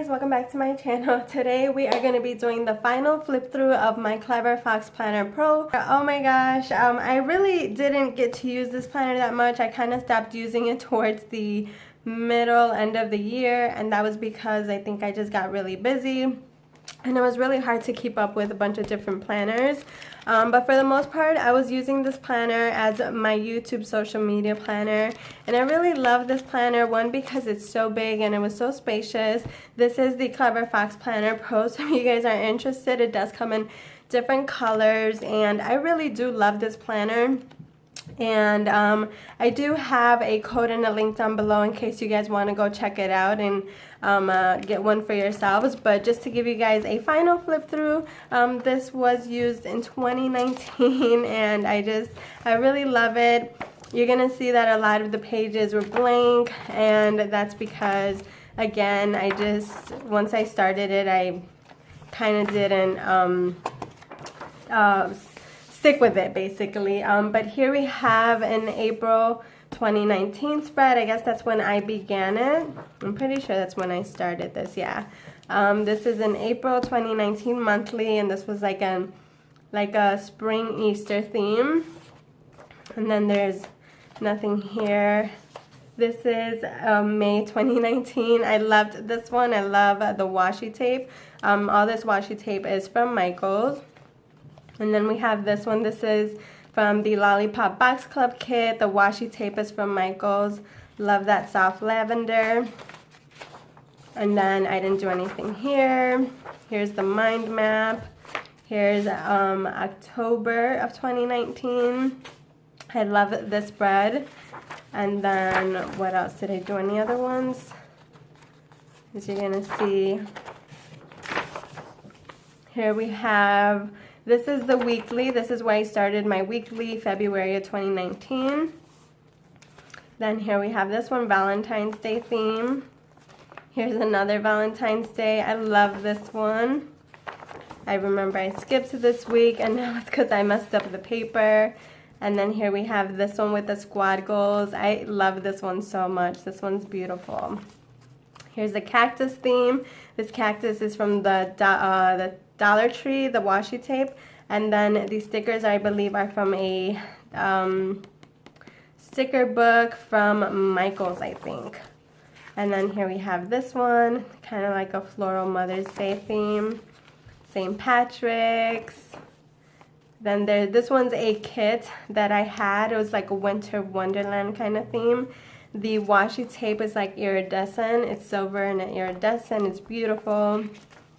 Welcome back to my channel. Today we are going to be doing the final flip through of my Clever Fox Planner Pro. Oh my gosh, I really didn't get to use this planner that much. I kind of stopped using it towards the end of the year, and that was because I think I just got really busy and it was really hard to keep up with a bunch of different planners. But for the most part, I was using this planner as my YouTube social media planner. And I really love this planner, one, because it's so big and it was so spacious. This is the Clever Fox Planner Pro, so if you guys are interested, it does come in different colors. And I really do love this planner. And I do have a code and a link down below in case you guys want to go check it out and get one for yourselves. But just to give you guys a final flip through, this was used in 2019 and I really love it. You're gonna see that a lot of the pages were blank, and that's because, again, once I started it, I kind of didn't stick with it, basically. But here we have an April 2019 spread. I guess that's when I began it. I'm pretty sure that's when I started this, yeah. This is an April 2019 monthly, and this was like a spring Easter theme. And then there's nothing here. This is May 2019. I loved this one. I love the washi tape. All this washi tape is from Michaels. And then we have this one. This is from the Lollipop Box Club kit. The washi tape is from Michaels. Love that soft lavender. And then I didn't do anything here. Here's the mind map. Here's October of 2019. I love this spread. And then what else? Did I do any other ones? As you're gonna see, here we have, this is the weekly. This is where I started my weekly, February of 2019. Then here we have this one, Valentine's Day theme. Here's another Valentine's Day. I love this one. I remember I skipped this week, and now it's because I messed up the paper. And then here we have this one with the squad goals. I love this one so much. This one's beautiful. Here's the cactus theme. This cactus is from the Dollar Tree, the washi tape. And then these stickers, I believe, are from a sticker book from Michaels, I think. And then here we have this one, kind of like a floral Mother's Day theme. St. Patrick's. Then this one's a kit that I had. It was like a winter wonderland kind of theme. The washi tape is like iridescent. It's silver and iridescent. It's beautiful.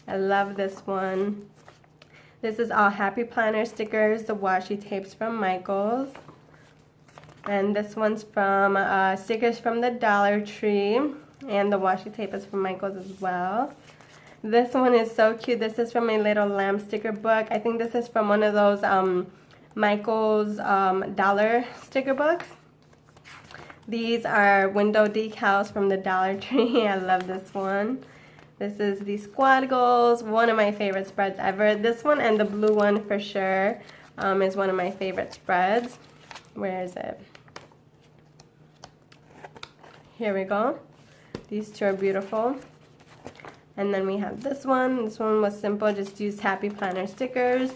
I love this one. This is all Happy Planner stickers. The washi tape's from Michaels. And this one's from stickers from the Dollar Tree. And the washi tape is from Michaels as well. This one is so cute. This is from a little lamb sticker book. I think this is from one of those Michaels dollar sticker books. These are window decals from the Dollar Tree. I love this one. This is the squad goals, one of my favorite spreads ever. This one and the blue one for sure is one of my favorite spreads. Where is it? Here we go. These two are beautiful. And then we have this one. This one was simple, just used Happy Planner stickers.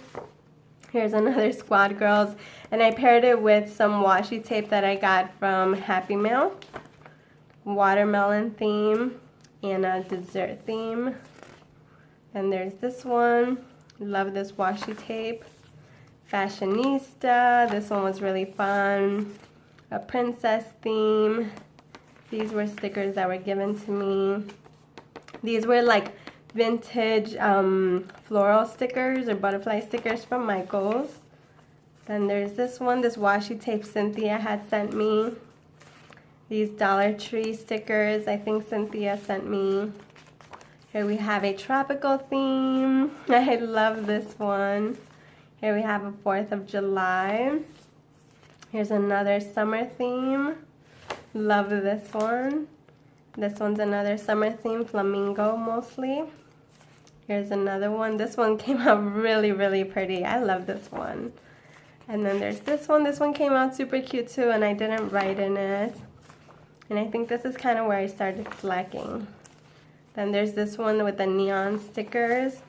Here's another Squad Girls. And I paired it with some washi tape that I got from Happy Mail. Watermelon theme and a dessert theme. And there's this one. Love this washi tape. Fashionista. This one was really fun. A princess theme. These were stickers that were given to me. These were like vintage floral stickers or butterfly stickers from Michaels. Then there's this one, this washi tape Cynthia had sent me. These Dollar Tree stickers I think Cynthia sent me. Here we have a tropical theme. I love this one. Here we have a 4th of July. Here's another summer theme. Love this one. This one's another summer theme, flamingo mostly. Here's another one. This one came out really, really pretty. I love this one. And then there's this one. This one came out super cute too, and I didn't write in it. And I think this is kind of where I started slacking. Then there's this one with the neon stickers.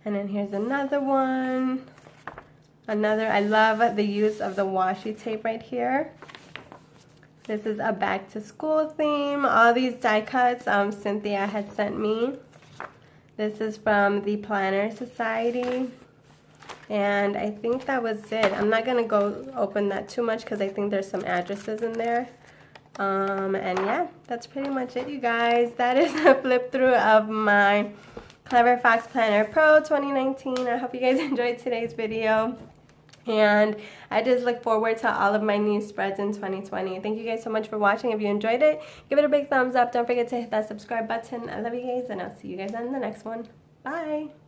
And then here's another one. I love the use of the washi tape right here. This is a back to school theme. All these die cuts Cynthia had sent me. This is from the Planner Society. And I think that was it. I'm not going to go open that too much because I think there's some addresses in there. And yeah, that's pretty much it, you guys. That is a flip through of my Clever Fox Planner Pro 2019. I hope you guys enjoyed today's video. And I just look forward to all of my new spreads in 2020. Thank you guys so much for watching. If you enjoyed it, give it a big thumbs up. Don't forget to hit that subscribe button. I love you guys, and I'll see you guys on the next one. Bye!